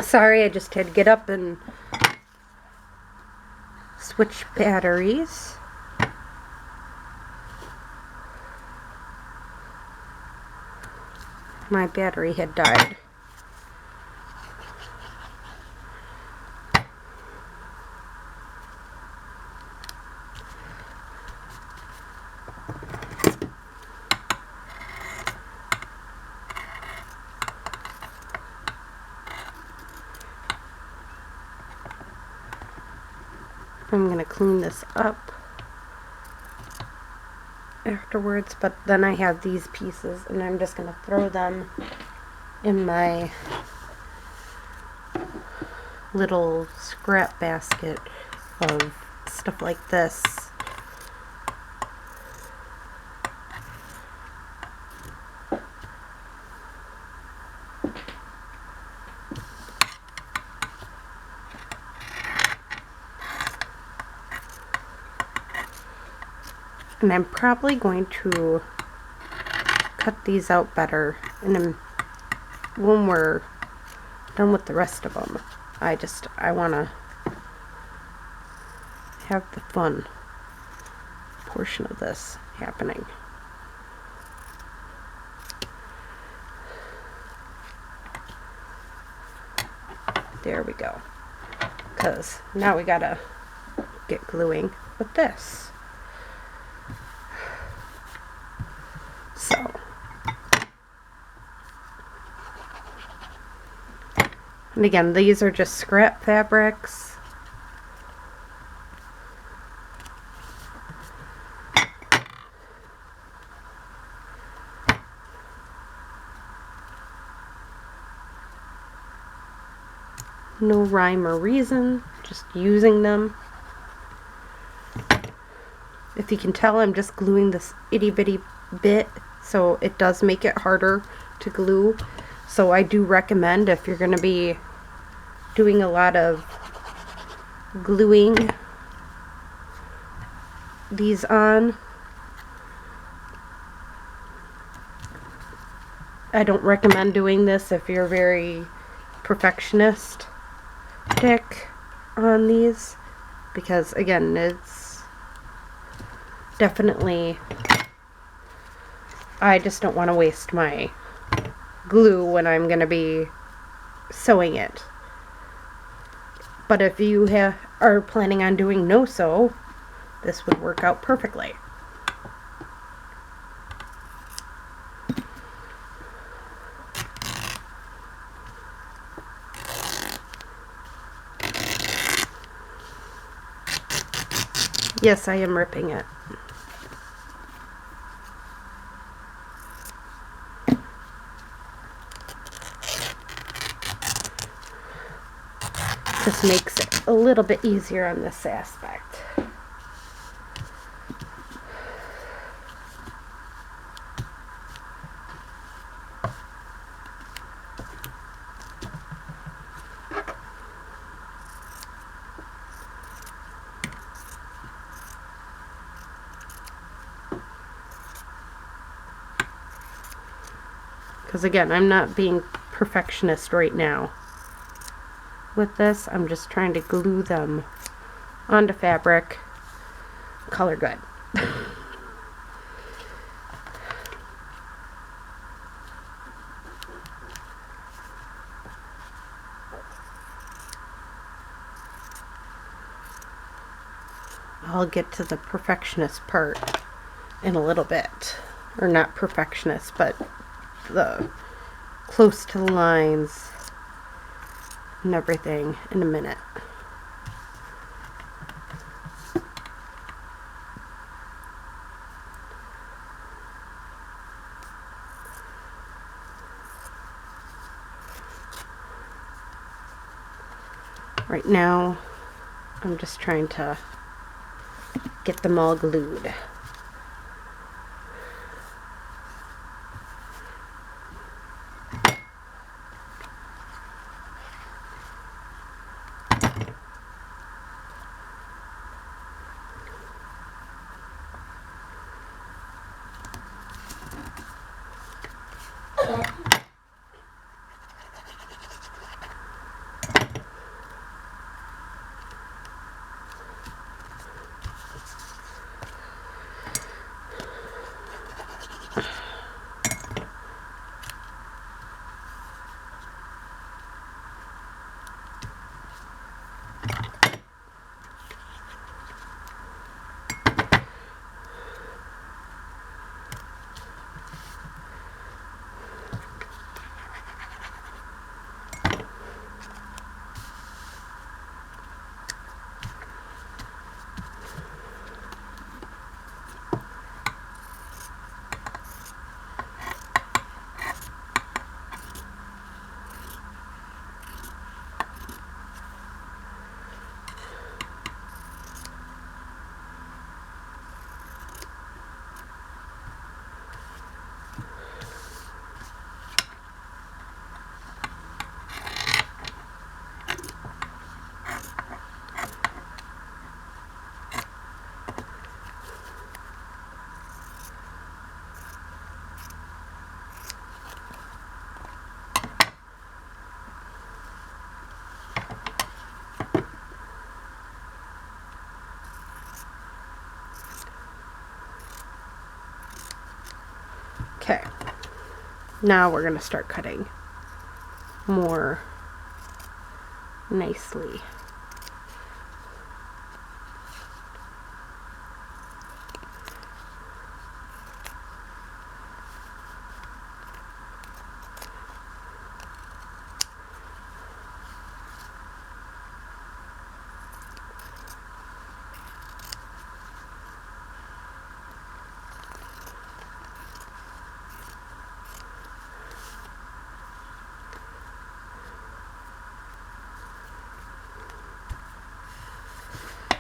Sorry, I just had to get up and switch batteries. My battery had died. I'm going to clean this up afterwards, but then I have these pieces and I'm just going to throw them in my little scrap basket of stuff like this. And I'm probably going to cut these out better and when we're done with the rest of them. I want to have the fun portion of this happening. There we go. Because now we gotta get gluing with this. So, and again, these are just scrap fabrics. No rhyme or reason, just using them. If you can tell, I'm just gluing this itty bitty bit, so it does make it harder to glue. So I do recommend, if you're going to be doing a lot of gluing these on, I don't recommend doing this if you're very perfectionistic on these, because again, it's definitely, I just don't want to waste my glue when I'm going to be sewing it. But if you are planning on doing no sew, this would work out perfectly. Yes, I am ripping it. Just makes it a little bit easier on this aspect. Because again, I'm not being perfectionist right now with this. I'm just trying to glue them onto fabric, color good. I'll get to the perfectionist part in a little bit. Or not perfectionist, but the close to the lines and everything in a minute. Right now, I'm just trying to get them all glued. Now we're going to start cutting more nicely.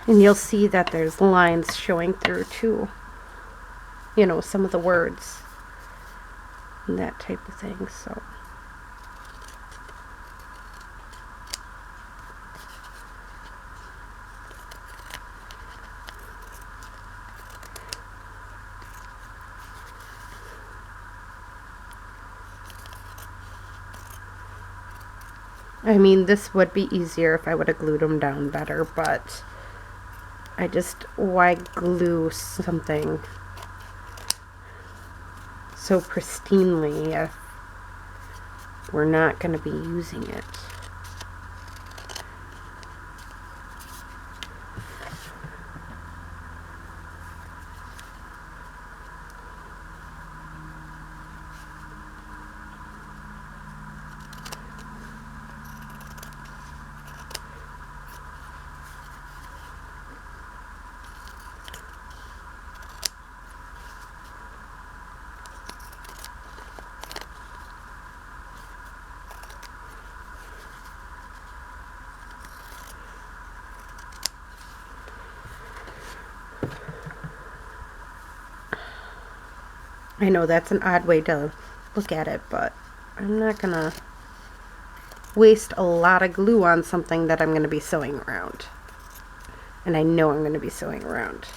And you'll see that there's lines showing through too. You know, some of the words and that type of thing. So I mean, this would be easier if I would have glued them down better, but I just, why glue something so pristinely if we're not going to be using it? I know that's an odd way to look at it, but I'm not gonna waste a lot of glue on something that I'm gonna be sewing around. And I know I'm gonna be sewing around.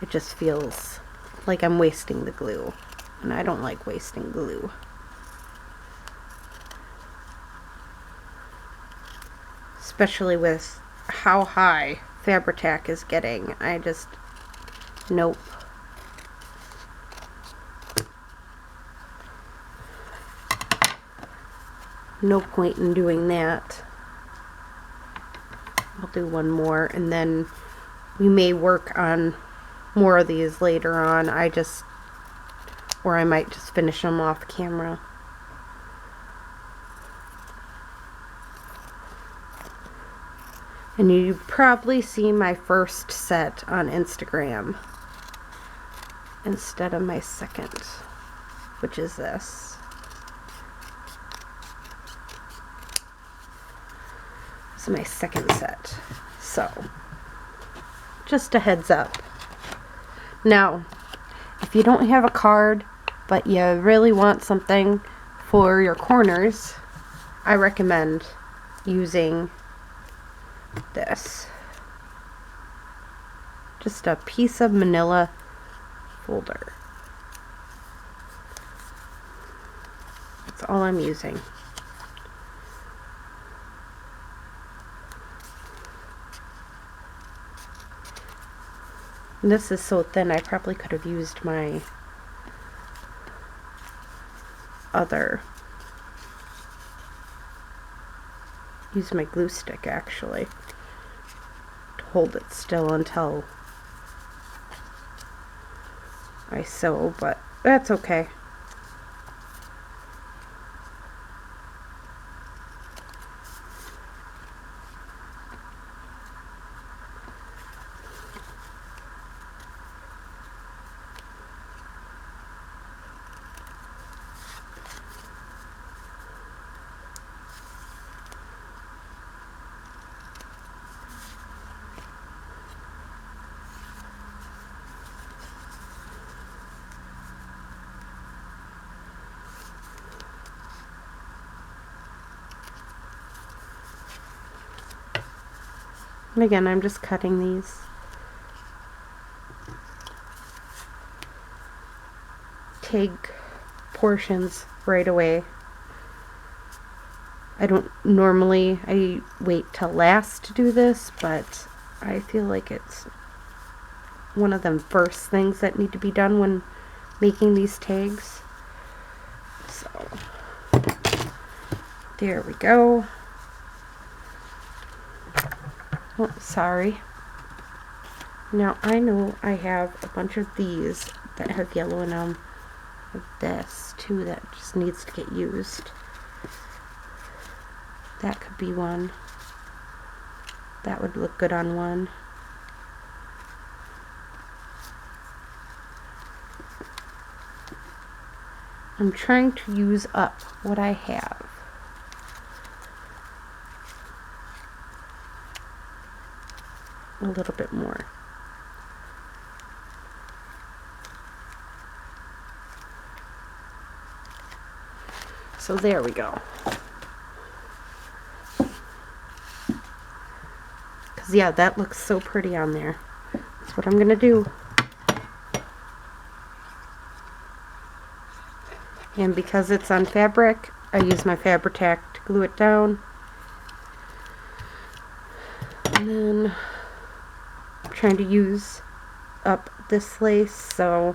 It just feels like I'm wasting the glue, and I don't like wasting glue. Especially with how high Fabri-Tac is getting. I just, nope. No point in doing that. I'll do one more, and then we may work on more of these later on. Or I might just finish them off camera. And you probably see my first set on Instagram instead of my second, which is this. This is my second set. So, just a heads up. Now, if you don't have a card, but you really want something for your corners, I recommend using this. Just a piece of manila folder. That's all I'm using. And this is so thin, I probably could have used my use my glue stick actually to hold it still until I sew, but that's okay. And again, I'm just cutting these. Tag portions right away. I don't normally, I wait till last to do this, but I feel like it's one of them first things that need to be done when making these tags. So There we go. Oh, sorry. Now I know I have a bunch of these that have yellow in them. This too that just needs to get used. That could be one. That would look good on one. I'm trying to use up what I have. A little bit more. So there we go. Because yeah, that looks so pretty on there. That's what I'm going to do. And because it's on fabric, I use my Fabri-Tac to glue it down. And then I'm trying to use up this lace, so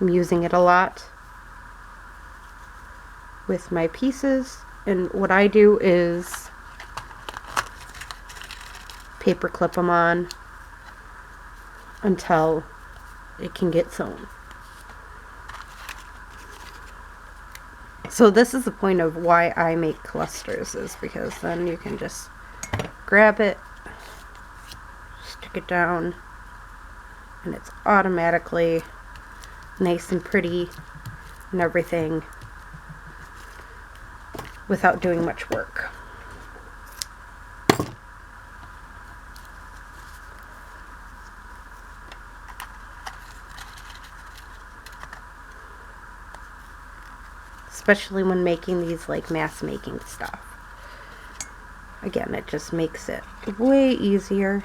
I'm using it a lot with my pieces. And what I do is paper clip them on until it can get sewn. So this is the point of why I make clusters, is because then you can just grab it, stick it down, and it's automatically nice and pretty and everything without doing much work. Especially when making these like mass making stuff. Again, it just makes it way easier.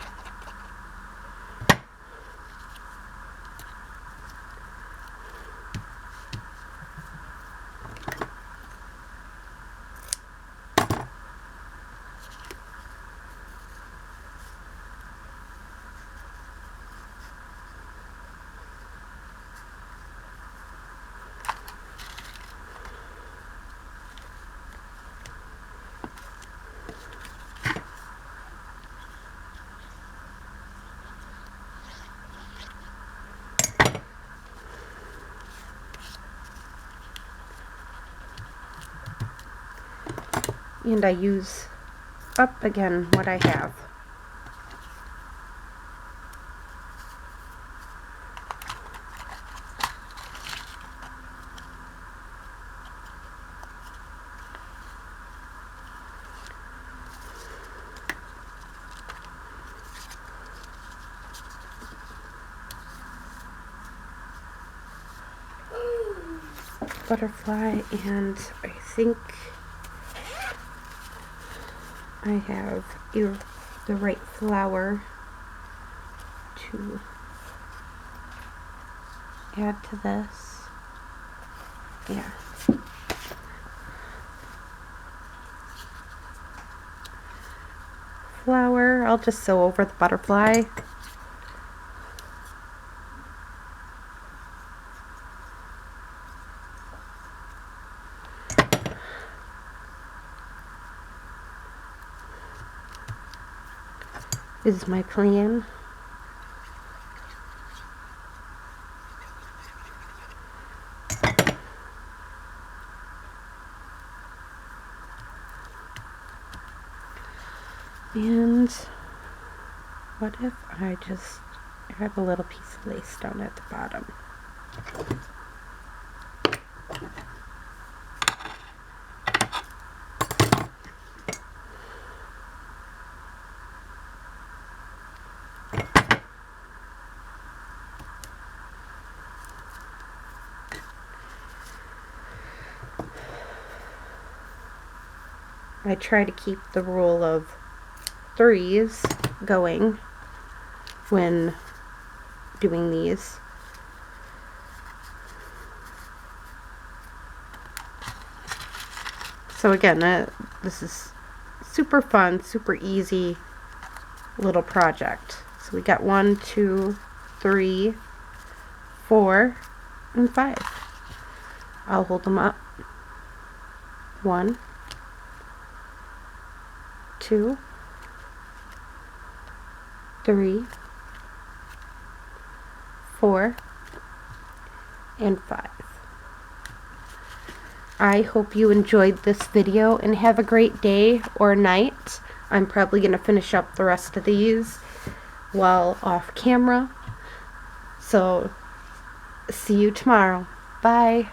And I use up again what I have. Butterfly, and I think I have the right flower to add to this. Yeah. Flower, I'll just sew over the butterfly. Is my plan. And what if I just add a little piece of lace down at the bottom? I try to keep the rule of threes going when doing these. So again, this is super fun, super easy little project. So we got 1, 2, 3, 4, and 5. I'll hold them up. 1, 2, 3, 4, and 5. I hope you enjoyed this video and have a great day or night. I'm probably going to finish up the rest of these while off camera. So, see you tomorrow. Bye.